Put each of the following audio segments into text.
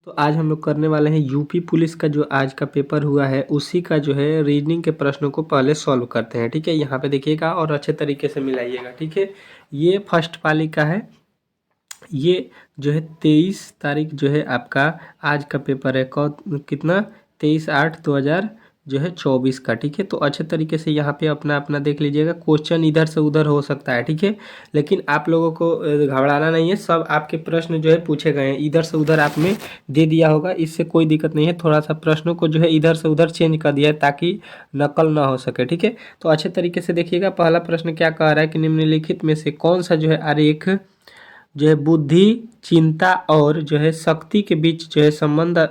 तो आज हम लोग करने वाले हैं यूपी पुलिस का जो आज का पेपर हुआ है उसी का जो है रीजनिंग के प्रश्नों को पहले सॉल्व करते हैं। ठीक है, यहाँ पे देखिएगा और अच्छे तरीके से मिलाइएगा। ठीक है, ये फर्स्ट पाली का है। ये जो है 23 तारीख जो है आपका आज का पेपर है। कितना 23/8/2024 जो है 24 का। ठीक है, तो अच्छे तरीके से यहाँ पे अपना अपना देख लीजिएगा। क्वेश्चन इधर से उधर हो सकता है। ठीक है, लेकिन आप लोगों को घबराना नहीं है। सब आपके प्रश्न जो है पूछे गए हैं, इधर से उधर आपने दे दिया होगा, इससे कोई दिक्कत नहीं है। थोड़ा सा प्रश्नों को जो है इधर से उधर चेंज कर दिया है ताकि नकल ना हो सके। ठीक है, तो अच्छे तरीके से देखिएगा। पहला प्रश्न क्या कह रहा है कि निम्नलिखित में से कौन सा जो है आरेख जो है बुद्धि, चिंता और जो है शक्ति के बीच जो है संबंध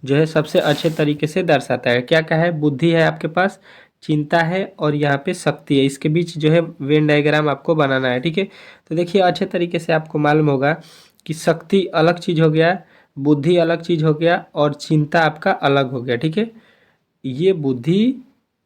जो है सबसे अच्छे तरीके से दर्शाता है। क्या क्या है? बुद्धि है आपके पास, चिंता है और यहाँ पे शक्ति है। इसके बीच जो है वेन डायग्राम आपको बनाना है। ठीक है, तो देखिए अच्छे तरीके से आपको मालूम होगा कि शक्ति अलग चीज़ हो गया, बुद्धि अलग चीज़ हो गया और चिंता आपका अलग हो गया। ठीक है, ये बुद्धि,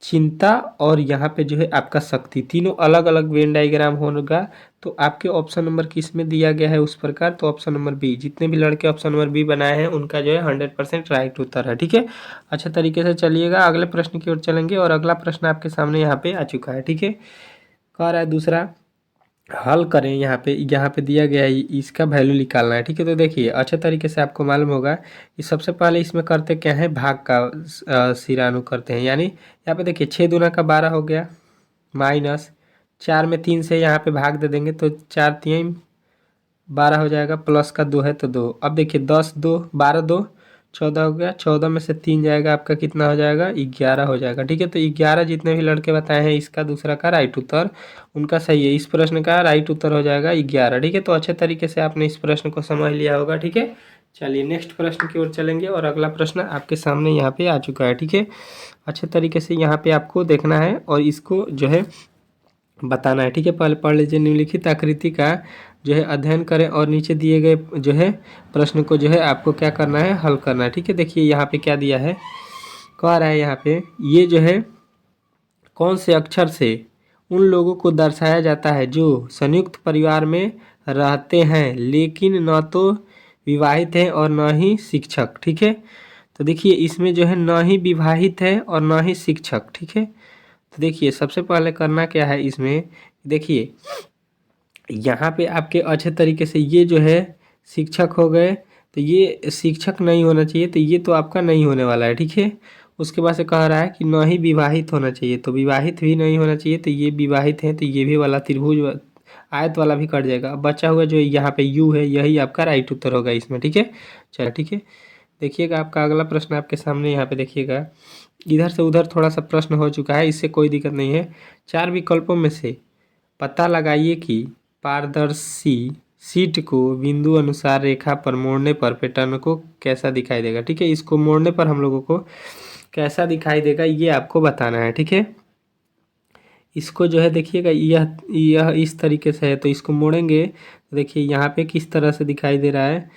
चिंता और यहाँ पे जो है आपका शक्ति, तीनों अलग अलग वेन डायग्राम होगा। तो आपके ऑप्शन नंबर किस में दिया गया है उस प्रकार, तो ऑप्शन नंबर बी। जितने भी लड़के ऑप्शन नंबर बी बनाए हैं उनका जो है 100% राइट उत्तर है। ठीक है, अच्छे तरीके से चलिएगा। अगले प्रश्न की ओर चलेंगे और अगला प्रश्न आपके सामने यहाँ पे आ चुका है। ठीक है, कह रहा है दूसरा हल करें। यहाँ पे दिया गया है, इसका वैल्यू निकालना है। ठीक है, तो देखिए अच्छे तरीके से आपको मालूम होगा कि सबसे पहले इसमें करते क्या है, भाग का सिरानु करते हैं। यानी यहाँ पे देखिए 6 दूना का 12 हो गया, माइनस 4 में 3 से यहाँ पे भाग दे देंगे तो 4×3 = 12 हो जाएगा, प्लस का 2 है तो 2। अब देखिए 10 2 12 2 14 हो गया, 14 में से 3 जाएगा आपका कितना हो जाएगा, 11 हो जाएगा। ठीक है, तो 11 जितने भी लड़के बताए हैं इसका दूसरा का राइट उत्तर उनका सही है। इस प्रश्न का राइट उत्तर हो जाएगा 11। ठीक है, तो अच्छे तरीके से आपने इस प्रश्न को समझ लिया होगा। ठीक है, चलिए नेक्स्ट प्रश्न की ओर चलेंगे और अगला प्रश्न आपके सामने यहाँ पे आ चुका है। ठीक है, अच्छे तरीके से यहाँ पे आपको देखना है और इसको जो है बताना है। ठीक है, पहले पढ़ लीजिए। निम्नलिखित आकृति का जो है अध्ययन करें और नीचे दिए गए जो है प्रश्न को जो है आपको क्या करना है, हल करना है। ठीक है, देखिए यहाँ पे क्या दिया है, कह रहा है यहाँ पे ये जो है कौन से अक्षर से उन लोगों को दर्शाया जाता है जो संयुक्त परिवार में रहते हैं लेकिन न तो विवाहित हैं और न ही शिक्षक। ठीक है, तो देखिए इसमें जो है न ही विवाहित है और न ही शिक्षक। ठीक है, तो देखिए सबसे पहले करना क्या है इसमें, देखिए यहाँ पे आपके अच्छे तरीके से ये जो है शिक्षक हो गए, तो ये शिक्षक नहीं होना चाहिए, तो ये तो आपका नहीं होने वाला है। ठीक है, उसके बाद से कह रहा है कि न ही विवाहित होना चाहिए, तो विवाहित भी नहीं होना चाहिए, तो ये विवाहित है, तो ये भी वाला त्रिभुज आयत वाला भी कट जाएगा। अब बचा हुआ जो यहाँ पे यू है यही आपका राइट उत्तर होगा इसमें। ठीक है, चलो ठीक है, देखिएगा आपका अगला प्रश्न आपके सामने यहाँ पे देखिएगा। इधर से उधर थोड़ा सा प्रश्न हो चुका है, इससे कोई दिक्कत नहीं है। 4 विकल्पों में से पता लगाइए कि पारदर्शी शीट को बिंदु अनुसार रेखा पर मोड़ने पर पैटर्न को कैसा दिखाई देगा। ठीक है, इसको मोड़ने पर हम लोगों को कैसा दिखाई देगा ये आपको बताना है। ठीक है, इसको जो है देखिएगा यह इस तरीके से है, तो इसको मोड़ेंगे तो देखिए यहाँ पे किस तरह से दिखाई दे रहा है।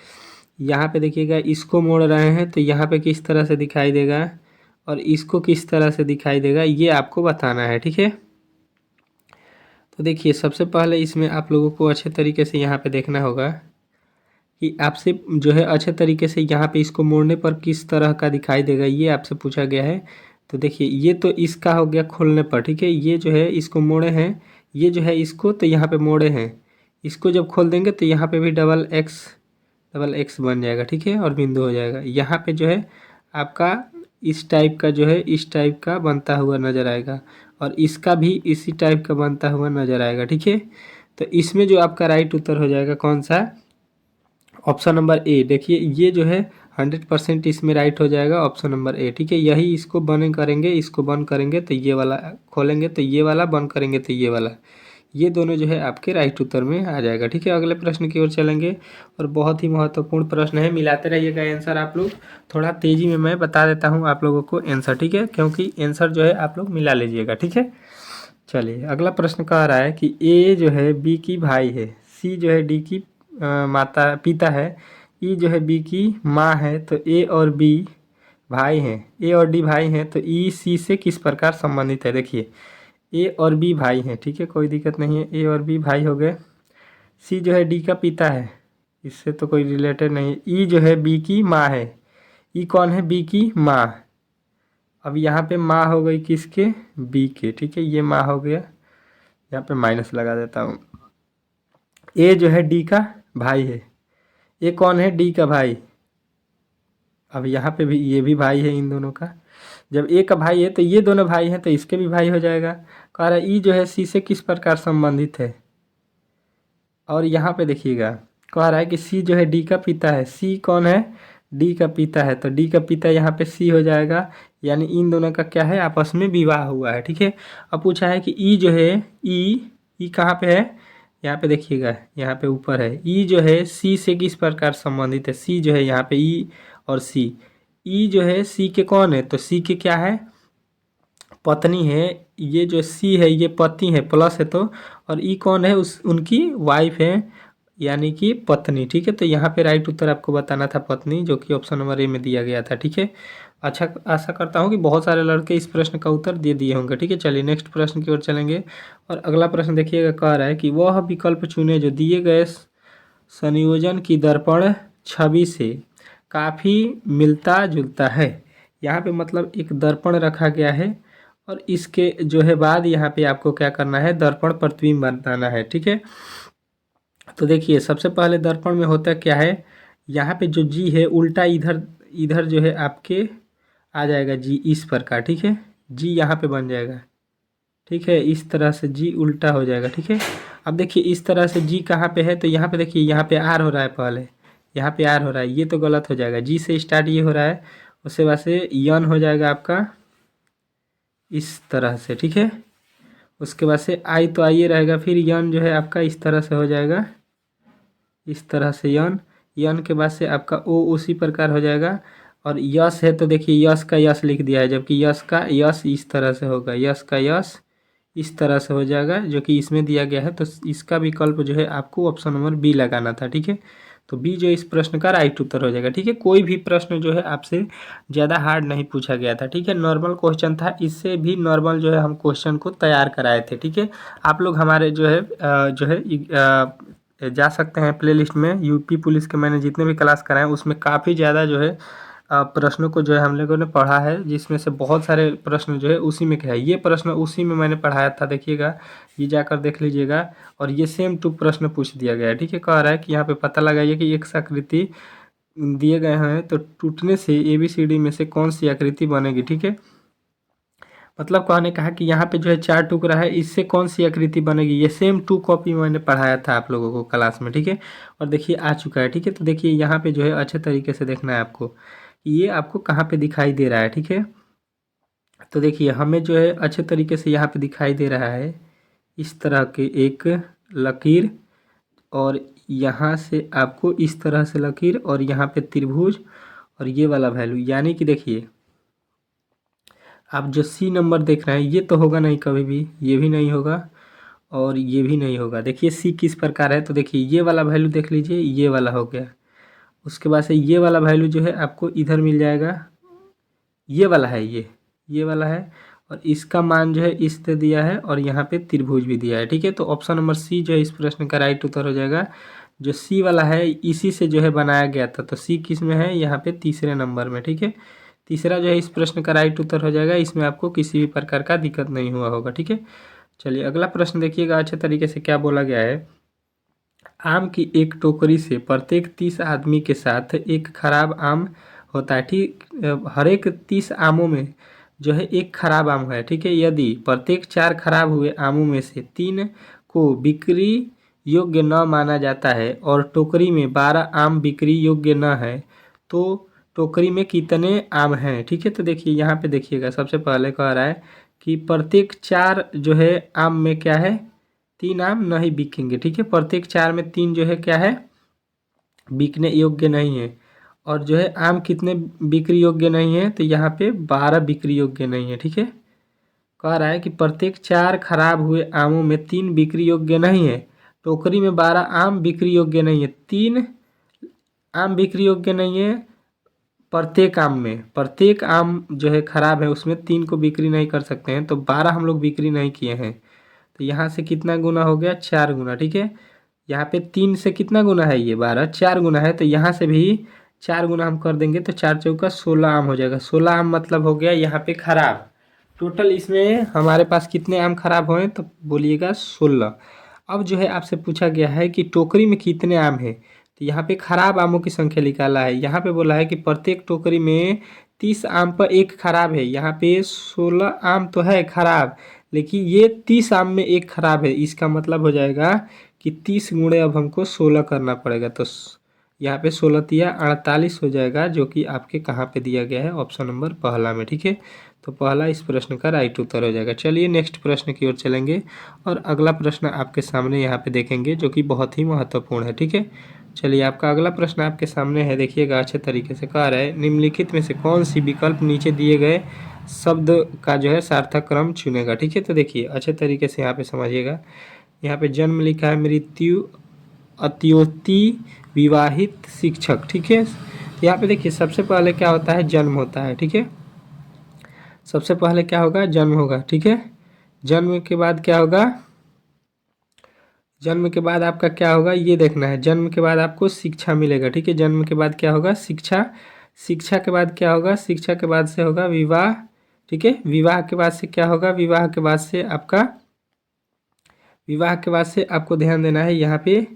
यहाँ पे देखिएगा इसको मोड़ रहे हैं तो यहाँ पे किस तरह से दिखाई देगा और इसको किस तरह से दिखाई देगा ये आपको बताना है। ठीक है, तो देखिए सबसे पहले इसमें आप लोगों को अच्छे तरीके से यहाँ पे देखना होगा कि आपसे जो है अच्छे तरीके से यहाँ पे इसको मोड़ने पर किस तरह का दिखाई देगा ये आपसे पूछा गया है। तो देखिए ये तो इसका हो गया खोलने पर। ठीक है, ये जो है इसको मोड़े हैं, ये जो है इसको तो यहाँ पे मोड़े हैं, इसको जब खोल देंगे तो यहाँ पे भी डबल एक्स बन जाएगा। ठीक है, और बिंदु हो जाएगा। यहाँ पे जो है आपका इस टाइप का जो है इस टाइप का बनता हुआ नज़र आएगा और इसका भी इसी टाइप का बनता हुआ नज़र आएगा। ठीक है, तो इसमें जो आपका राइट उत्तर हो जाएगा कौन सा, ऑप्शन नंबर ए। देखिए ये जो है 100% इसमें राइट हो जाएगा ऑप्शन नंबर ए। ठीक है, यही इसको बंद करेंगे, इसको बंद करेंगे तो ये वाला खोलेंगे तो ये वाला, बंद करेंगे तो ये वाला, ये दोनों जो है आपके राइट उत्तर में आ जाएगा। ठीक है, अगले प्रश्न की ओर चलेंगे और बहुत ही महत्वपूर्ण प्रश्न है, मिलाते रहिएगा आंसर आप लोग। थोड़ा तेज़ी में मैं बता देता हूँ आप लोगों को आंसर। ठीक है, क्योंकि आंसर जो है आप लोग मिला लीजिएगा। ठीक है, चलिए अगला प्रश्न कह रहा है कि ए जो है बी की भाई है, सी जो है डी की माता पिता है, ई जो है बी की माँ है, तो ए और बी भाई हैं, ए और डी भाई हैं, तो ई सी से किस प्रकार संबंधित है। देखिए ए और बी भाई हैं। ठीक है, कोई दिक्कत नहीं है, ए और बी भाई हो गए। सी जो है डी का पिता है, इससे तो कोई रिलेटेड नहीं। ई जो है बी की माँ है। ई कौन है? बी की माँ। अब यहाँ पे माँ हो गई किसके? बी के। ठीक है, ये माँ हो गया, यहाँ पे माइनस लगा देता हूँ। ए जो है डी का भाई है। ए कौन है? डी का भाई। अब यहाँ पे भी ये भी भाई है इन दोनों का। जब ए का भाई है तो ये दोनों भाई हैं तो इसके भी भाई हो जाएगा। कह रहा है ई जो है सी से किस प्रकार संबंधित है। और यहाँ पे देखिएगा, कह रहा है कि सी जो है डी का पिता है। सी कौन है? डी का पिता है, तो डी का पिता यहाँ पे सी हो जाएगा। यानी इन दोनों का क्या है? आपस में विवाह हुआ है। ठीक है। अब पूछा है कि ई जो है, ई कहाँ पे है? यहाँ पे देखिएगा, यहाँ पे ऊपर है। ई जो है सी से किस प्रकार संबंधित है? सी जो है यहाँ पे ई और सी। ई जो है सी के कौन है? तो सी के क्या है? पत्नी है। ये जो सी है ये पति है, प्लस है तो। और ई कौन है? उस उनकी वाइफ है, यानी कि पत्नी। ठीक है, तो यहाँ पे राइट उत्तर आपको बताना था पत्नी, जो कि ऑप्शन नंबर ए में दिया गया था। ठीक है, अच्छा, आशा करता हूँ कि बहुत सारे लड़के इस प्रश्न का उत्तर दे दिए होंगे। ठीक है, चलिए नेक्स्ट प्रश्न की ओर चलेंगे। और अगला प्रश्न देखिएगा, कह रहा है कि वह विकल्प चुने जो दिए गए संयोजन की दर्पण छवि से काफ़ी मिलता जुलता है। यहाँ पे मतलब एक दर्पण रखा गया है और इसके जो है बाद यहाँ पे आपको क्या करना है? दर्पण प्रतिबिंब बनाना है। ठीक है, तो देखिए सबसे पहले दर्पण में होता क्या है? यहाँ पे जो जी है उल्टा इधर इधर जो है आपके आ जाएगा जी इस प्रकार। ठीक है, जी यहाँ पे बन जाएगा। ठीक है, इस तरह से जी उल्टा हो जाएगा। ठीक है, अब देखिए इस तरह से जी कहाँ पे है? तो यहाँ पे देखिए, यहाँ पे आर हो रहा है पहले, यहाँ पे आर हो रहा है, ये तो गलत हो जाएगा। जी से स्टार्ट ये हो रहा है, उसके बाद से यन हो जाएगा आपका इस तरह से। ठीक है, उसके बाद से आई तो आइए रहेगा, फिर यन जो है आपका इस तरह से हो जाएगा, इस तरह से यन। यन के बाद से आपका ओ उसी प्रकार हो जाएगा। और यस है तो देखिए यस का यस लिख दिया है, जबकि यस का यस इस तरह से होगा, यस का यस इस तरह से हो जाएगा, जो कि इसमें दिया गया है। तो इसका विकल्प जो है आपको ऑप्शन नंबर बी लगाना था। ठीक है, तो बी जो इस प्रश्न का राइट उत्तर हो जाएगा। ठीक है, कोई भी प्रश्न जो है आपसे ज़्यादा हार्ड नहीं पूछा गया था। ठीक है, नॉर्मल क्वेश्चन था, इससे भी नॉर्मल जो है हम क्वेश्चन को तैयार कराए थे। ठीक है, आप लोग हमारे जो है जा सकते हैं प्लेलिस्ट में, यूपी पुलिस के मैंने जितने भी क्लास कराए उसमें काफ़ी ज़्यादा जो है प्रश्नों को जो है हम लोगों ने पढ़ा है, जिसमें से बहुत सारे प्रश्न जो है उसी में क्या है, ये प्रश्न उसी में मैंने पढ़ाया था। देखिएगा, ये जाकर देख लीजिएगा, और ये सेम टू प्रश्न पूछ दिया गया है। ठीक है, कह रहा है कि यहाँ पे पता लगाइए कि एक आकृति दिए गए हैं तो टूटने से ABCD में से कौन सी आकृति बनेगी। ठीक है, मतलब कहने कहा कि यहाँ पे जो है 4 टुकड़ा है, इससे कौन सी आकृति बनेगी। ये सेम टू कॉपी मैंने पढ़ाया था आप लोगों को क्लास में। ठीक है, और देखिए आ चुका है। ठीक है, तो देखिए यहाँ पे जो है अच्छे तरीके से देखना है आपको, ये आपको कहाँ पे दिखाई दे रहा है। ठीक है, तो देखिए हमें जो है अच्छे तरीके से यहाँ पे दिखाई दे रहा है इस तरह के एक लकीर, और यहाँ से आपको इस तरह से लकीर, और यहाँ पे त्रिभुज, और ये वाला वैल्यू। यानी कि देखिए आप जो सी नंबर देख रहे हैं ये तो होगा नहीं कभी भी, ये भी नहीं होगा और ये भी नहीं होगा। देखिए सी किस प्रकार है, तो देखिए ये वाला वैल्यू देख लीजिए, ये वाला हो गया। उसके बाद से ये वाला वैल्यू जो है आपको इधर मिल जाएगा, ये वाला है, ये वाला है, और इसका मान जो है इस दे दिया है, और यहाँ पे त्रिभुज भी दिया है। ठीक है, तो ऑप्शन नंबर सी जो है इस प्रश्न का राइट उत्तर हो जाएगा। जो सी वाला है इसी से जो है बनाया गया था, तो सी किस में है? यहाँ पे तीसरे नंबर में। ठीक है, तीसरा जो है इस प्रश्न का राइट उत्तर हो जाएगा, इसमें आपको किसी भी प्रकार का दिक्कत नहीं हुआ होगा। ठीक है, चलिए अगला प्रश्न देखिएगा अच्छे तरीके से क्या बोला गया है। आम की एक टोकरी से प्रत्येक 30 आदमी के साथ एक खराब आम होता है। ठीक, हर एक 30 आमों में जो है एक खराब आम है। ठीक है, यदि प्रत्येक 4 खराब हुए आमों में से 3 को बिक्री योग्य न माना जाता है और टोकरी में 12 आम बिक्री योग्य न है, तो टोकरी में कितने आम हैं। ठीक है, तो देखिए यहाँ पे देखिएगा, सबसे पहले कह रहा है कि प्रत्येक 4 जो है आम में क्या है? 3 आम नहीं बिकेंगे। ठीक है, प्रत्येक 4 में 3 जो है क्या है? बिकने योग्य नहीं है। और जो है आम कितने बिक्री योग्य नहीं है? तो यहाँ पे 12 बिक्री योग्य नहीं है। ठीक है, कह रहा है कि प्रत्येक 4 खराब हुए आमों में 3 बिक्री योग्य नहीं है, टोकरी में 12 आम बिक्री योग्य नहीं है। 3 आम बिक्री योग्य नहीं है प्रत्येक आम में, प्रत्येक आम जो है खराब है उसमें 3 को बिक्री नहीं कर सकते हैं, तो 12 हम लोग बिक्री नहीं किए हैं, तो यहाँ से कितना गुना हो गया? 4 गुना। ठीक है, यहाँ पे 3 से कितना गुना है, ये 12, 4 गुना है, तो यहाँ से भी 4 गुना हम कर देंगे तो 4 चौका 16 आम हो जाएगा। 16 आम मतलब हो गया यहाँ पे खराब। टोटल इसमें हमारे पास कितने आम खराब हुए, तो बोलिएगा 16। अब जो है आपसे पूछा गया है कि टोकरी में कितने आम हैं, तो यहाँ पे खराब आमों की संख्या निकाला है। यहाँ पे बोला है कि प्रत्येक टोकरी में 30 आम पर एक खराब है। यहाँ पे 16 आम तो है खराब, लेकिन ये 30 आम में एक खराब है। इसका मतलब हो जाएगा कि 30 गुणे अब हमको 16 करना पड़ेगा, तो यहाँ पे 16 तिया 48 हो जाएगा, जो कि आपके कहाँ पे दिया गया है, ऑप्शन नंबर पहला में। ठीक है, तो पहला इस प्रश्न का राइट उत्तर हो जाएगा। चलिए नेक्स्ट प्रश्न की ओर चलेंगे और अगला प्रश्न आपके सामने यहाँ पे देखेंगे, जो कि बहुत ही महत्वपूर्ण है। ठीक है, चलिए आपका अगला प्रश्न आपके सामने है, देखिएगा अच्छे तरीके से। कह रहा है निम्नलिखित में से कौन सी विकल्प नीचे दिए गए शब्द का जो है सार्थक क्रम चुनेगा। ठीक है, तो देखिए अच्छे तरीके से यहाँ पे समझिएगा। यहाँ पे जन्म लिखा है, मृत्यु, अत्योति, विवाहित, शिक्षक। ठीक है, यहाँ पे देखिए सबसे पहले क्या होता है, जन्म होता है। ठीक है, सबसे पहले क्या होगा, जन्म होगा। ठीक है, जन्म के बाद क्या होगा, जन्म के बाद आपका क्या होगा ये देखना है। जन्म के बाद आपको शिक्षा मिलेगा। ठीक है, जन्म के बाद क्या होगा, शिक्षा। शिक्षा के बाद क्या होगा, शिक्षा के बाद से होगा विवाह। ठीक है, विवाह के बाद से क्या होगा, विवाह के बाद से आपका, विवाह के बाद से आपको ध्यान देना है यहाँ पे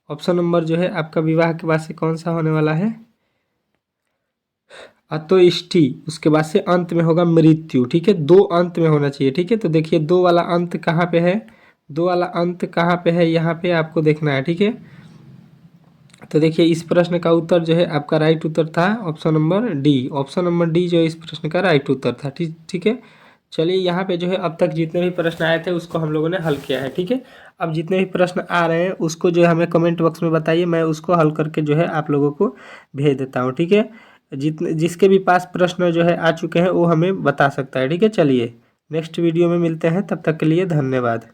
ऑप्शन नंबर जो है आपका विवाह के बाद से कौन सा होने वाला है, अतोष्टि। उसके बाद से अंत में होगा मृत्यु। ठीक है, दो अंत में होना चाहिए। ठीक है, तो देखिए दो वाला अंत कहाँ पे है, दो वाला अंत कहाँ पे है, यहाँ पे आपको देखना है। ठीक है, तो देखिए इस प्रश्न का उत्तर जो है आपका राइट उत्तर था option number D. Option number D जो है इस प्रश्न का राइट उत्तर था। ठीक ठीक है, चलिए यहाँ पे जो है अब तक जितने भी प्रश्न आए थे उसको हम लोगों ने हल किया है। ठीक है, अब जितने भी प्रश्न आ रहे हैं उसको जो है हमें कमेंट बॉक्स में बताइए, मैं उसको हल करके जो है आप लोगों को भेज देता हूँ। ठीक है, जितने जिसके भी पास प्रश्न जो है आ चुके हैं वो हमें बता सकता है। ठीक है, चलिए नेक्स्ट वीडियो में मिलते हैं, तब तक के लिए धन्यवाद।